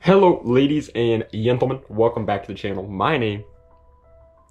Hello ladies and gentlemen, welcome back to the channel. My name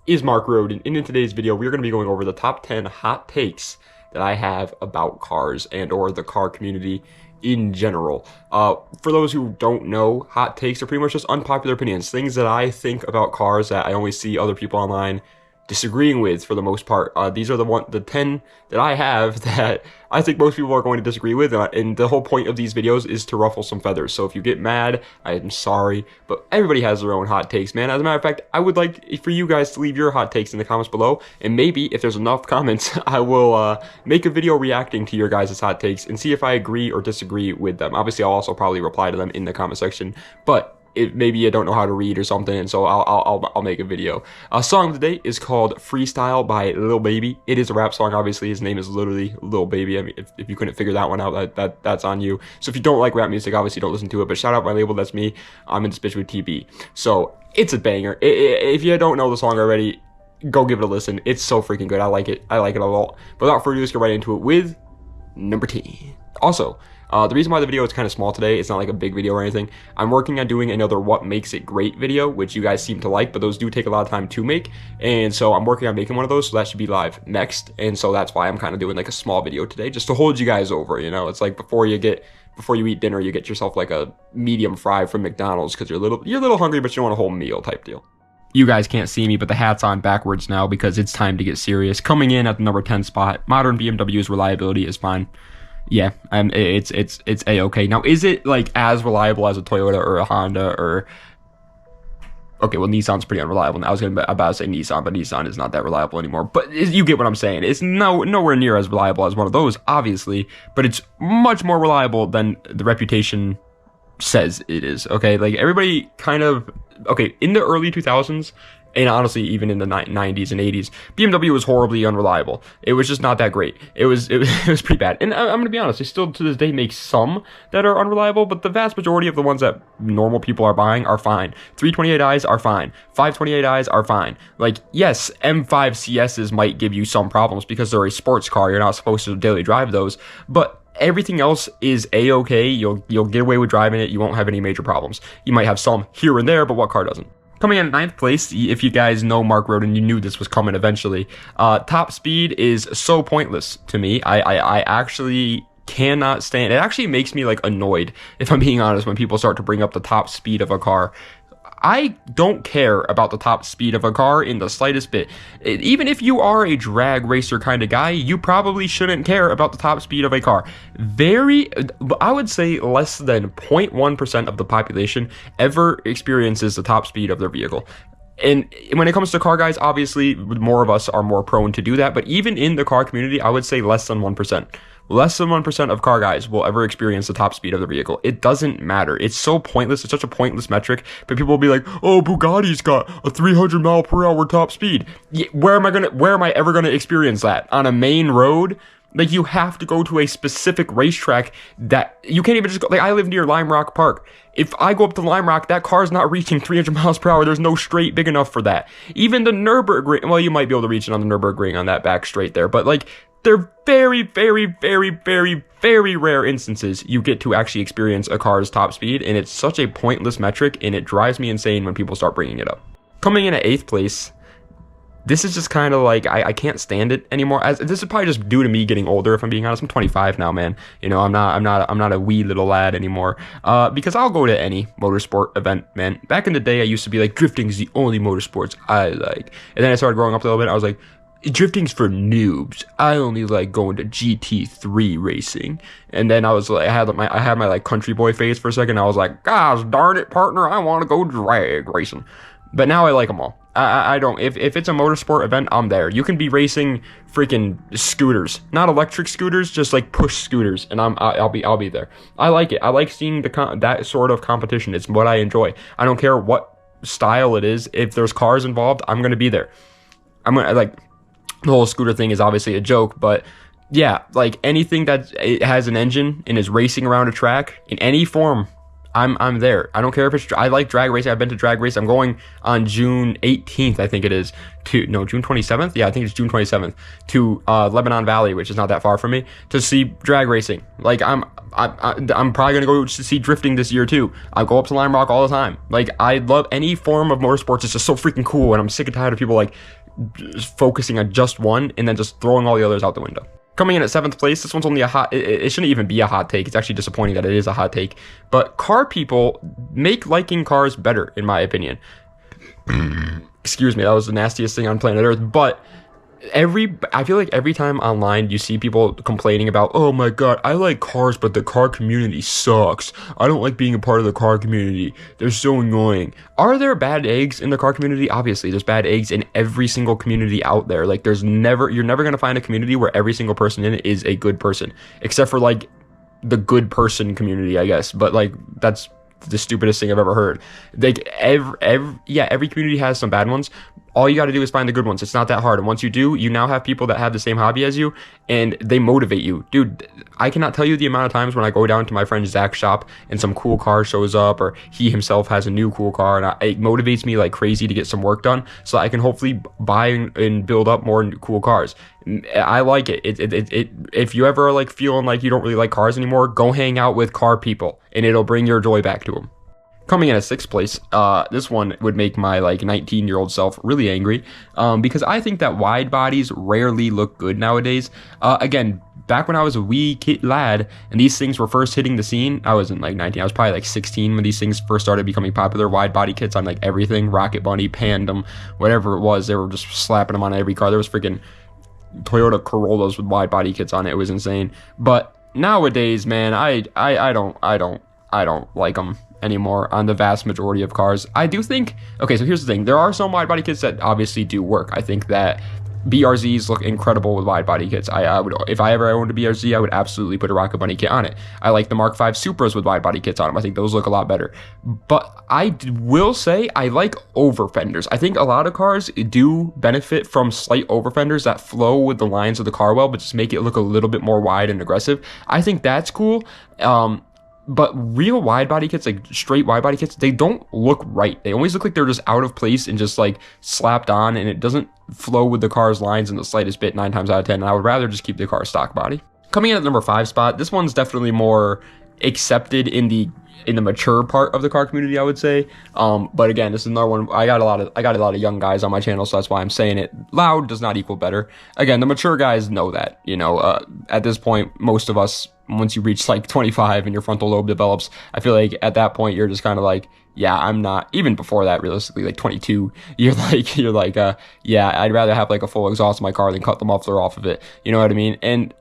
is Roden, and in today's video we're going to be going over the top 10 hot takes that I have about cars and or the car community in general. For those who don't know, hot takes are pretty much just unpopular opinions, things that I think about cars that I always see other people online disagreeing with for the most part. These are the 10 that I have that I think most people are going to disagree with, and the whole point of these videos is to ruffle some feathers. So if you get mad, I am sorry, but everybody has their own hot takes, man. As a matter of fact, I would like for you guys to leave your hot takes in the comments below, and maybe if there's enough comments, I will make a video reacting to your guys' hot takes and see if I agree or disagree with them. Obviously, I'll also probably reply to them in the comment section, but maybe you don't know how to read or something, and so I'll make a video. A song of the day is called Freestyle by Lil Baby. It is a rap song, obviously. His name is literally Lil Baby. I mean, if you couldn't figure that one out, that's on you. So if you don't like rap music, obviously don't listen to it, but shout out my label, that's me. I'm in this bitch with TB. So it's a banger. If you don't know the song already, go give it a listen. It's so freaking good. I like it a lot. But without further ado, let's get right into it with number 10. Also, the reason why the video is kind of small today, it's not like a big video or anything. I'm working on doing another What Makes It Great video, which you guys seem to like, but those do take a lot of time to make. And so I'm working on making one of those, so that should be live next. And so that's why I'm kind of doing like a small video today, just to hold you guys over, you know? It's like before you eat dinner, you get yourself like a medium fry from McDonald's because you're a little hungry, but you don't want a whole meal type deal. You guys can't see me, but the hat's on backwards now because it's time to get serious. Coming in at the number 10 spot, modern BMW's reliability is fine. Yeah, it's a-okay. Now, is it like as reliable as a Toyota or a Honda or... Okay, well, Nissan's pretty unreliable. I was about to say Nissan, but Nissan is not that reliable anymore. But you get what I'm saying. It's nowhere near as reliable as one of those, obviously, but it's much more reliable than the reputation says it is, okay? Like, everybody kind of... Okay, in the early 2000s, and honestly, even in the 90s and 80s, BMW was horribly unreliable. It was just not that great. It was pretty bad. And I'm going to be honest, they still to this day make some that are unreliable, but the vast majority of the ones that normal people are buying are fine. 328i's are fine. 528i's are fine. Like, yes, M5 CS's might give you some problems because they're a sports car. You're not supposed to daily drive those, but everything else is a-okay. You'll get away with driving it. You won't have any major problems. You might have some here and there, but what car doesn't? Coming in 9th place, if you guys know Mark Roden, you knew this was coming eventually. Top speed is so pointless to me. I actually cannot stand it. It actually makes me like annoyed, if I'm being honest, when people start to bring up the top speed of a car. I don't care about the top speed of a car in the slightest bit. Even if you are a drag racer kind of guy, you probably shouldn't care about the top speed of a car. I would say less than 0.1% of the population ever experiences the top speed of their vehicle. And when it comes to car guys, obviously, more of us are more prone to do that. But even in the car community, I would say less than 1%. Less than 1% of car guys will ever experience the top speed of their vehicle. It doesn't matter. It's so pointless. It's such a pointless metric. But people will be like, oh, Bugatti's got a 300 mile per hour top speed. Yeah, where am I ever going to experience that? On a main road? Like, you have to go to a specific racetrack that you can't even just go. Like, I live near Lime Rock Park. If I go up to Lime Rock, that car's not reaching 300 miles per hour. There's no straight big enough for that. Even the Nürburgring, well, you might be able to reach it on the Nürburgring on that back straight there, but like, they're very, very, very, very, very rare instances you get to actually experience a car's top speed, and it's such a pointless metric, and it drives me insane when people start bringing it up. Coming in at 8th place, this is just kind of like, I can't stand it anymore. This is probably just due to me getting older, if I'm being honest. I'm 25 now, man. You know, I'm not a wee little lad anymore. Because I'll go to any motorsport event, man. Back in the day, I used to be like, drifting is the only motorsports I like. And then I started growing up a little bit, I was like, drifting's for noobs. I only like going to GT3 racing. And then I was like, I had my like country boy phase for a second. I was like, gosh darn it, partner, I want to go drag racing. But now I like them all. I don't. If it's a motorsport event, I'm there. You can be racing freaking scooters, not electric scooters, just like push scooters, and I'll be there. I like it. I like seeing that sort of competition. It's what I enjoy. I don't care what style it is. If there's cars involved, I'm gonna be there. I'm gonna like. The whole scooter thing is obviously a joke, but yeah, like anything that it has an engine and is racing around a track in any form, I'm there. I don't care if it's, I like drag racing. I've been to drag race. I'm going on June 18th, I think it is, to, no, June 27th. Yeah, I think it's June 27th to Lebanon Valley, which is not that far from me, to see drag racing. Like I'm probably gonna go to see drifting this year too. I go up to Lime Rock all the time. Like I love any form of motorsports. It's just so freaking cool, and I'm sick and tired of people like focusing on just one and then just throwing all the others out the window. Coming in at 7th place, this one's only a hot, it shouldn't even be a hot take. It's actually disappointing that it is a hot take. But car people make liking cars better, in my opinion. Excuse me, that was the nastiest thing on planet Earth. But I feel like every time online you see people complaining about, oh my god, I like cars, but the car community sucks. I don't like being a part of the car community. They're so annoying. Are there bad eggs in the car community? Obviously, there's bad eggs in every single community out there. Like you're never gonna find a community where every single person in it is a good person, except for like the good person community, I guess. But like that's the stupidest thing I've ever heard. Like every community has some bad ones. All you got to do is find the good ones. It's not that hard. And once you do, you now have people that have the same hobby as you, and they motivate you. Dude, I cannot tell you the amount of times when I go down to my friend Zach's shop and some cool car shows up, or he himself has a new cool car, and it motivates me like crazy to get some work done so I can hopefully buy and build up more cool cars. I like it. If you ever like feeling like you don't really like cars anymore, go hang out with car people, and it'll bring your joy back to them. Coming in at 6th place, this one would make my like 19-year-old self really angry, because I think that wide bodies rarely look good nowadays. Again, back when I was a wee kid lad and these things were first hitting the scene, I wasn't like 19, I was probably like 16 when these things first started becoming popular. Wide body kits on like everything, Rocket Bunny, Pandem, whatever it was, they were just slapping them on every car. There was freaking Toyota Corollas with wide body kits on it. It was insane. But nowadays, man, I don't like them anymore on the vast majority of cars. I do think, okay, so here's the thing. There are some wide body kits that obviously do work. I think that BRZs look incredible with wide body kits. I would, if I ever owned a BRZ, I would absolutely put a Rocket Bunny kit on it. I like the Mark V Supras with wide body kits on them. I think those look a lot better. But I will say I like over fenders. I think a lot of cars do benefit from slight over fenders that flow with the lines of the car well, but just make it look a little bit more wide and aggressive. I think that's cool. But real wide body kits, like straight wide body kits, they don't look right. They always look like they're just out of place and just like slapped on, and it doesn't flow with the car's lines in the slightest bit 9 times out of 10. And I would rather just keep the car stock body. Coming in at number 5 spot, this one's definitely more accepted in the mature part of the car community, I would say. But again, this is another one. I got a lot of young guys on my channel, so that's why I'm saying it. Loud does not equal better. Again, the mature guys know that, you know, at this point, most of us, once you reach like 25 and your frontal lobe develops, I feel like at that point, you're just kind of like, yeah, I'm not, even before that, realistically, like 22, you're like, yeah, I'd rather have like a full exhaust in my car than cut the muffler off of it. You know what I mean? And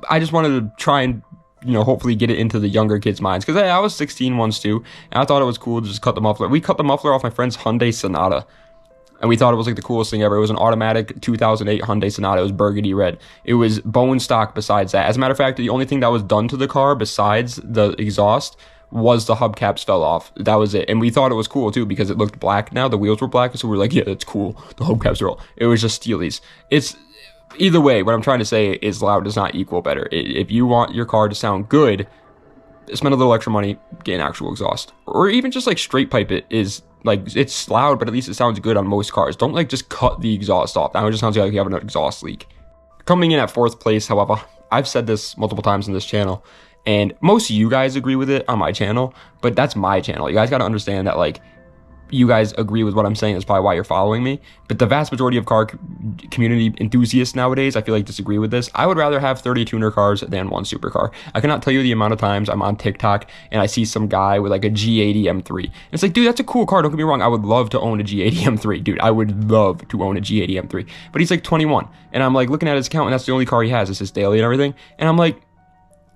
I just wanted to try and, you know, hopefully get it into the younger kids' minds. Because I was 16 once too, and I thought it was cool to just cut the muffler. We cut the muffler off my friend's Hyundai Sonata, and we thought it was like the coolest thing ever. It was an automatic 2008 Hyundai Sonata. It was burgundy red. It was bone stock besides that. As a matter of fact, the only thing that was done to the car besides the exhaust was the hubcaps fell off. That was it. And we thought it was cool too because it looked black now. The wheels were black, so we were like, yeah, that's cool. The hubcaps are all. It was just steelies. It's either way, what I'm trying to say is loud does not equal better. If you want your car to sound good, spend a little extra money, get an actual exhaust. Or even just like straight pipe it is like, it's loud, but at least it sounds good on most cars. Don't like just cut the exhaust off. Now it just sounds like you have an exhaust leak. Coming in at 4th place, however, I've said this multiple times in this channel, and most of you guys agree with it on my channel, but that's my channel. You guys got to understand that, like, you guys agree with what I'm saying. That's probably why you're following me. But the vast majority of car community enthusiasts nowadays, I feel like, disagree with this. I would rather have 30 tuner cars than one supercar. I cannot tell you the amount of times I'm on TikTok and I see some guy with like a G80 M3. And it's like, dude, that's a cool car. Don't get me wrong. I would love to own a G80 M3. Dude, I would love to own a G80 M3. But he's like 21. And I'm like looking at his account, and that's the only car he has. It's his daily and everything. And I'm like,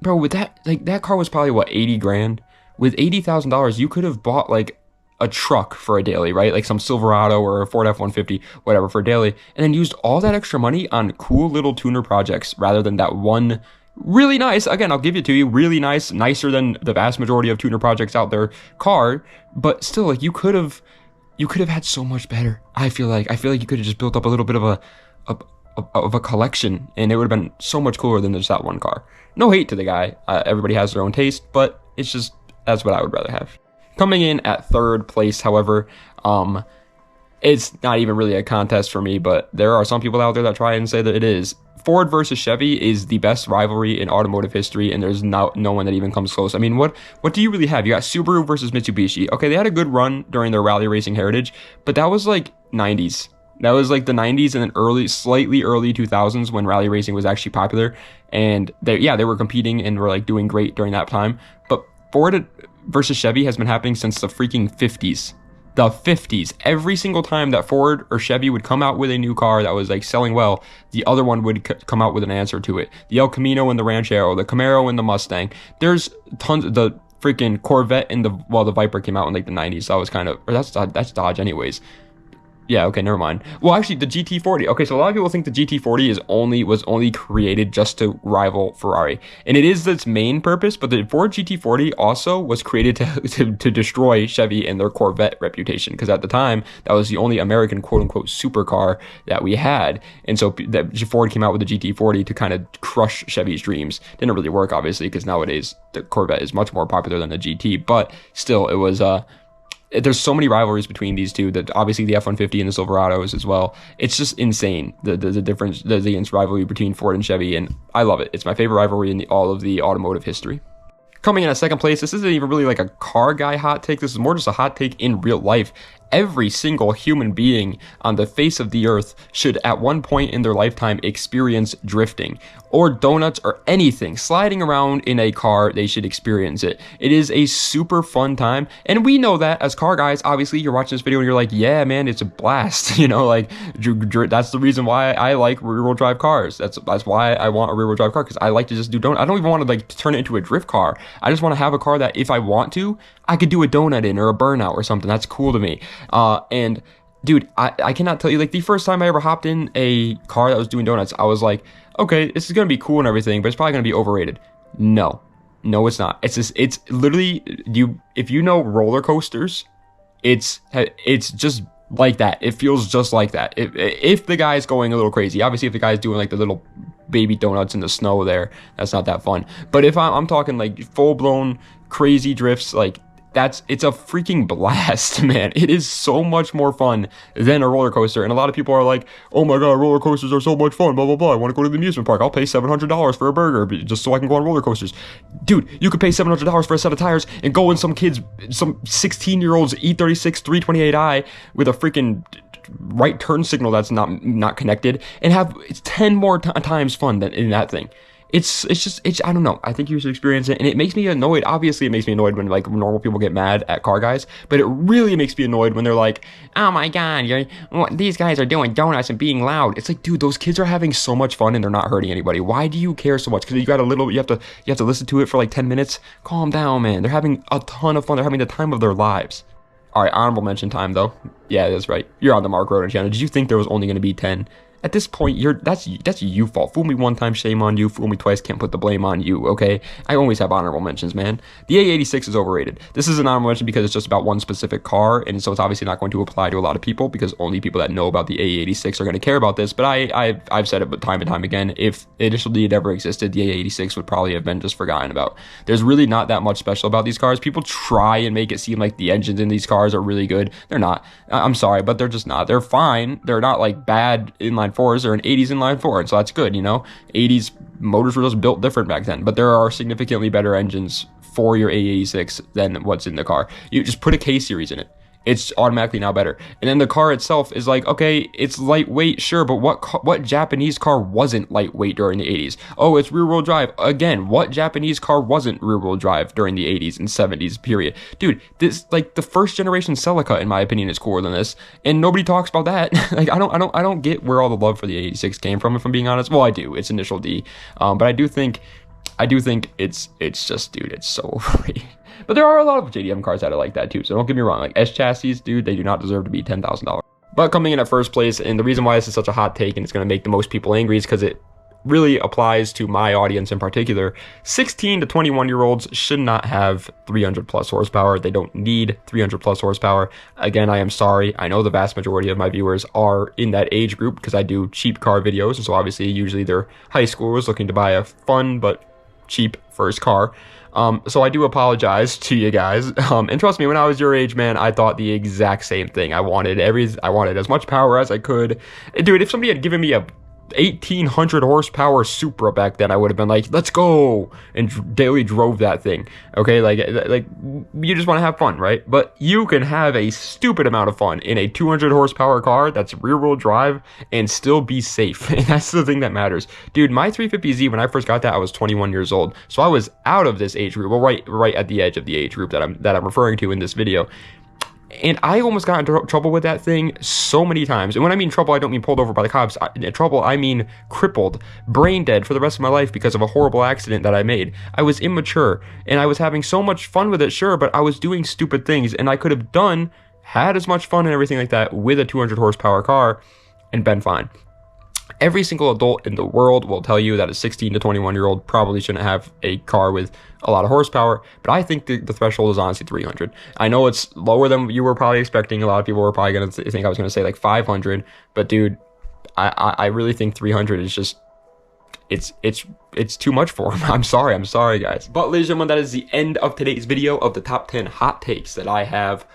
bro, with that, like, that car was probably what, 80 grand? With $80,000, you could have bought like a truck for a daily, right? Like some Silverado or a Ford F-150, whatever, for a daily, and then used all that extra money on cool little tuner projects rather than that one really nice, again, I'll give it to you, really nice, nicer than the vast majority of tuner projects out there car, but still, like, you could have had so much better. I feel like you could have just built up a little bit of a collection, and it would have been so much cooler than just that one car. No hate to the guy. Everybody has their own taste, but it's just, That's what I would rather have. Coming in at third place, however, it's not even really a contest for me, but there are some people out there that try and say that it is. Ford versus Chevy is the best rivalry in automotive history, and there's no one that even comes close. I mean, what do you really have? You got Subaru versus Mitsubishi. Okay, they had a good run during their rally racing heritage, but that was like 90s. That was like the 90s and then slightly early 2000s when rally racing was actually popular, and they were competing and were like doing great during that time. But Ford versus Chevy has been happening since the freaking 50s. The 50s. Every single time that Ford or Chevy would come out with a new car that was like selling well, the other one would come out with an answer to it. The El Camino and the Ranchero, the Camaro and the Mustang. There's tons of the freaking Corvette and the Viper came out in like the 90s. So I was kind of, or that's Dodge anyways. Yeah, okay, never mind. Well, actually, the GT40. Okay, so a lot of people think the GT40 was only created just to rival Ferrari, and it is its main purpose. But the Ford GT40 also was created to destroy Chevy and their Corvette reputation, because at the time that was the only American quote unquote supercar that we had, and so that Ford came out with the GT40 to kind of crush Chevy's dreams. Didn't really work, obviously, because nowadays the Corvette is much more popular than the GT, but still, it was there's so many rivalries between these two, that obviously the F-150 and the Silverados as well. It's just insane, the difference, the rivalry between Ford and Chevy, and I love it. It's my favorite rivalry in all of the automotive history. Coming in at second place, this isn't even really like a car guy hot take. This is more just a hot take in real life. Every single human being on the face of the earth should at one point in their lifetime experience drifting or donuts or anything. Sliding around in a car, they should experience it. It is a super fun time. And we know that as car guys. Obviously, you're watching this video and you're like, yeah, man, it's a blast. You know, like that's the reason why I like rear-wheel drive cars. That's why I want a rear-wheel drive car, because I like to just do donuts. I don't even want to like turn it into a drift car. I just want to have a car that if I want to, I could do a donut in or a burnout or something. That's cool to me. And dude, I cannot tell you, like the first time I ever hopped in a car that was doing donuts, I was like, okay, this is going to be cool and everything, but it's probably going to be overrated. No, it's not. It's literally, if you know roller coasters, it's just like that. It feels just like that. If the guy's going a little crazy, obviously if the guy's doing like the little baby donuts in the snow there, that's not that fun. But if I'm talking like full blown crazy drifts, like it's a freaking blast, man. It is so much more fun than a roller coaster. And a lot of people are like, oh my god, roller coasters are so much fun, blah blah blah, I want to go to the amusement park, I'll pay $700 for a burger just so I can go on roller coasters. Dude, you could pay $700 for a set of tires and go in some 16-year-olds E36 328i with a freaking right turn signal that's not connected, and have 10 more times fun than in that thing. It's I don't know. I think you should experience it, and it makes me annoyed. Obviously, it makes me annoyed when like normal people get mad at car guys, but it really makes me annoyed when they're like, "Oh my god, these guys are doing donuts and being loud." It's like, dude, those kids are having so much fun and they're not hurting anybody. Why do you care so much? Because you have to listen to it for like 10 minutes. Calm down, man. They're having a ton of fun. They're having the time of their lives. All right, honorable mention time though. Yeah, that's right. You're on the Mark Roden channel. Did you think there was only going to be 10? At this point, that's you fault. Fool me one time, shame on you. Fool me twice, can't put the blame on you, okay? I always have honorable mentions, man. The A86 is overrated. This is an honorable mention because it's just about one specific car, and so it's obviously not going to apply to a lot of people, because only people that know about the A86 are going to care about this. But I've said it time and time again, if initially it ever existed, the A86 would probably have been just forgotten about. There's really not that much special about these cars. People try and make it seem like the engines in these cars are really good. They're not. I'm sorry, but they're just not. They're fine. They're not like bad inline fours or an 80s inline four, and so that's good, you know. 80s motors were just built different back then, but there are significantly better engines for your A86 than what's in the car. You just put a K series in it, it's automatically now better. And then the car itself is like, okay, it's lightweight, sure, but what Japanese car wasn't lightweight during the 80s? Oh, it's rear-wheel drive. Again, what Japanese car wasn't rear-wheel drive during the 80s and 70s, period? Dude, this, like, the first generation Celica, in my opinion, is cooler than this, and nobody talks about that. Like, I don't get where all the love for the 86 came from, if I'm being honest. Well, I do. It's initial D. But I do think it's just, dude, it's so overrated. But there are a lot of JDM cars that are like that too, so don't get me wrong. Like S chassis, dude, they do not deserve to be $10,000. But coming in at first place, and the reason why this is such a hot take and it's going to make the most people angry is because it really applies to my audience in particular. 16 to 21-year-olds should not have 300 plus horsepower. They don't need 300 plus horsepower. Again, I am sorry. I know the vast majority of my viewers are in that age group because I do cheap car videos, and so obviously usually they're high schoolers looking to buy a fun but cheap first car. So I do apologize to you guys. And trust me, when I was your age, man, I thought the exact same thing. I wanted as much power as I could. Dude, if somebody had given me a 1800 horsepower Supra back then, I would have been like, let's go, and daily drove that thing. Okay, like you just want to have fun, right? But you can have a stupid amount of fun in a 200 horsepower car that's rear-wheel drive and still be safe. And that's the thing that matters. Dude, my 350Z, when I first got that, I was 21 years old, so I was out of this age group. Well, right at the edge of the age group that I'm referring to in this video. And I almost got into trouble with that thing so many times. And when I mean trouble, I don't mean pulled over by the cops. Trouble, I mean crippled, brain dead for the rest of my life because of a horrible accident that I made. I was immature, and I was having so much fun with it, sure, but I was doing stupid things, and I could have had as much fun and everything like that with a 200 horsepower car and been fine. Every single adult in the world will tell you that a 16 to 21-year-old probably shouldn't have a car with a lot of horsepower, but I think the threshold is honestly 300. I know it's lower than you were probably expecting. A lot of people were probably going to think I was going to say like 500, but dude, I really think 300 is just, it's too much for him. I'm sorry guys. But ladies and gentlemen, that is the end of today's video of the top 10 hot takes that I have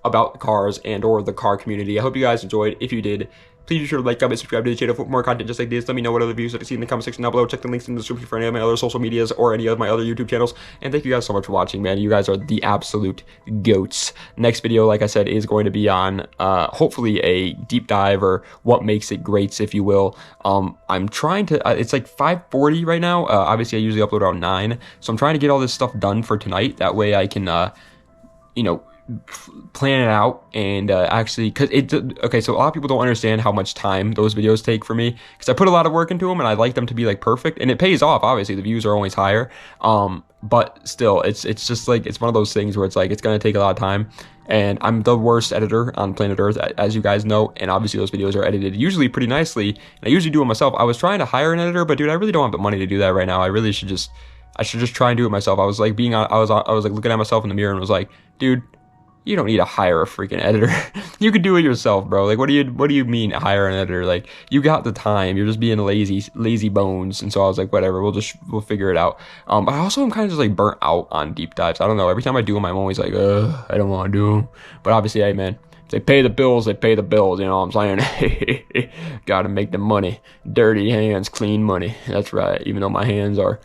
about cars and or the car community. I hope you guys enjoyed. If you did, please be sure to like, comment, subscribe to the channel for more content just like this. Let me know what other views you'd like to see in the comment section down below. Check the links in the description for any of my other social medias or any of my other YouTube channels. And thank you guys so much for watching, man. You guys are the absolute goats. Next video, like I said, is going to be on hopefully a deep dive or what makes it greats, if you will. I'm trying to, it's like 5:40 right now. Obviously, I usually upload around 9. So I'm trying to get all this stuff done for tonight. That way I can, you know, plan it out and actually, because okay, so a lot of people don't understand how much time those videos take for me, because I put a lot of work into them and I like them to be like perfect, and it pays off. Obviously the views are always higher, but still it's just like, it's one of those things where it's like, it's gonna take a lot of time, and I'm the worst editor on planet Earth, as you guys know, and obviously those videos are edited usually pretty nicely, and I usually do it myself. I was trying to hire an editor, but dude, I really don't have the money to do that right now. I should just try and do it myself. I was like I was like looking at myself in the mirror and was like, dude, you don't need to hire a freaking editor. You could do it yourself, bro. Like, what do you mean hire an editor? Like, you got the time. You're just being lazy bones. And so I was like, whatever, we'll figure it out. But I also am kind of just like burnt out on deep dives. I don't know. Every time I do them, I'm always like, I don't want to do them. But obviously, hey man, if they pay the bills, they pay the bills. You know what I'm saying? Gotta make the money. Dirty hands, clean money. That's right. Even though my hands are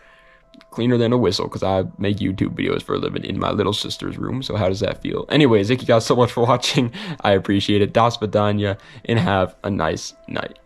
cleaner than a whistle, because I make YouTube videos for a living in my little sister's room. So how does that feel? Anyways, thank you guys so much for watching. I appreciate it. Das Vidanya, and have a nice night.